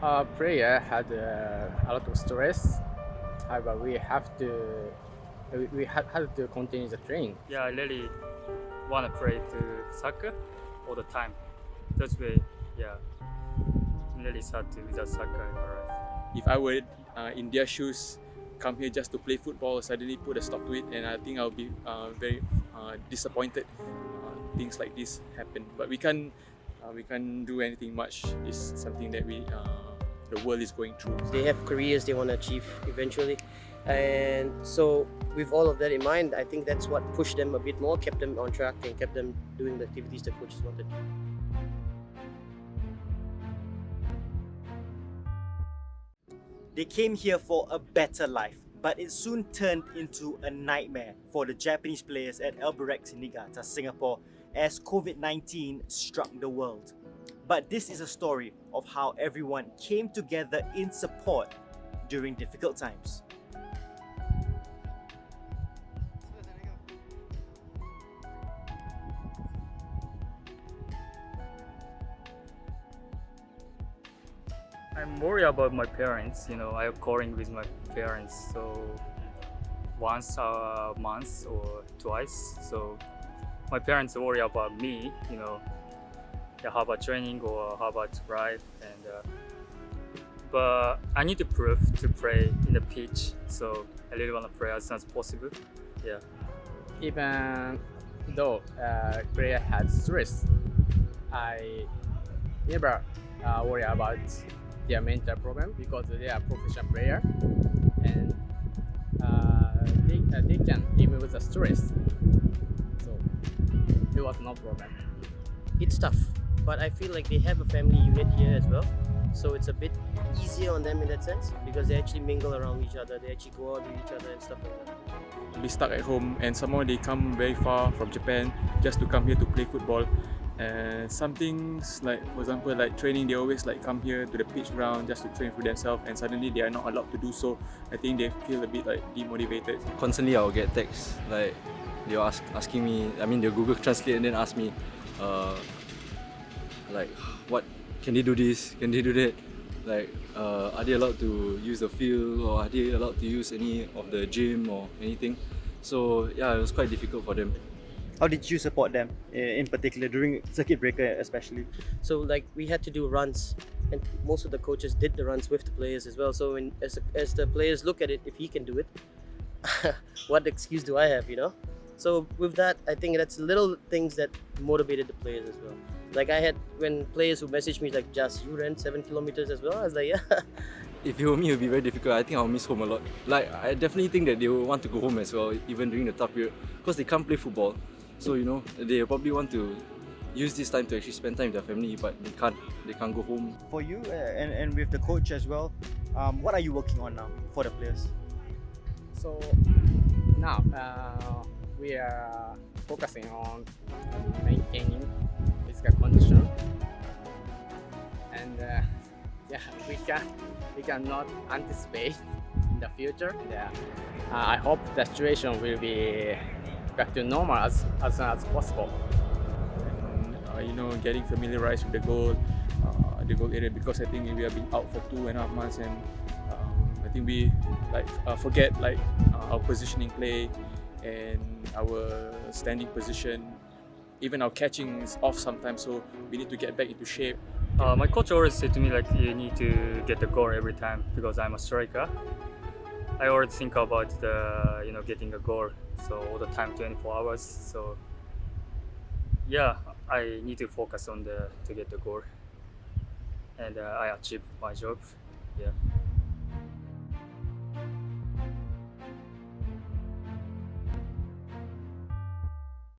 Our player had a lot of stress. However, we had to continue the training. Yeah, I really want to play to soccer all the time. That's why, yeah, I'm really sad to without soccer in my life. If I were in their shoes, come here just to play football, suddenly put a stop to it, and I think I'll be very disappointed. Things like this happen, but we can't do anything much. It's something that the world is going through. They have careers they want to achieve eventually, and so with all of that in mind, I think that's what pushed them a bit more, kept them on track, and kept them doing the activities the coaches wanted. They came here for a better life, but it soon turned into a nightmare for the Japanese players at Albirex Niigata, Singapore, as COVID-19 struck the world. But this is a story of how everyone came together in support during difficult times. I'm worried about my parents. I am calling with my parents, so once a month or twice. So my parents worry about me. Yeah, how about training or how about life, and but I need to prove to play in the pitch. So I really want to play as soon as possible. Yeah. Even though player had stress, I never worry about their mental problem because they are professional player and they can even with the stress. So it was no problem. It's tough, but I feel like they have a family unit here as well, so it's a bit easier on them in that sense because they actually mingle around each other, they actually go out with each other and stuff like that. Be stuck at home, and somehow they come very far from Japan just to come here to play football. Some things like, for example, like training, they always like come here to the pitch ground just to train for themselves, and suddenly they are not allowed to do so. I think they feel a bit like demotivated. Constantly I'll get texts like they'll asking me, they'll Google Translate and then ask me like, what can they do this, can they do that, like are they allowed to use the field, or are they allowed to use any of the gym or anything. So yeah, it was quite difficult for them. How did you support them in particular during circuit breaker especially? So like we had to do runs, and most of the coaches did the runs with the players as well. So as the players look at it, if he can do it, what excuse do I have, So with that, I think that's little things that motivated the players as well. Like I had when players who messaged me like, "Just you ran 7 kilometers as well." I was like, yeah. If it were me, it would be very difficult. I think I'll miss home a lot. Like I definitely think that they will want to go home as well, even during the tough period, because they can't play football. So they probably want to use this time to actually spend time with their family, but they can't go home. For you and with the coach as well, what are you working on now for the players? So now we are focusing on maintaining physical condition, and yeah, we cannot anticipate in the future. Yeah, I hope the situation will be back to normal as soon as possible. And, getting familiarized with the goal area, because I think we have been out for 2.5 months, and I think we forget our positioning play and our standing position. Even our catching is off sometimes, so we need to get back into shape. My coach always said to me like, you need to get the goal every time because I'm a striker. I always think about the getting a goal, so all the time 24 hours. So yeah, I need to focus on to get the goal, and I achieve my job. Yeah.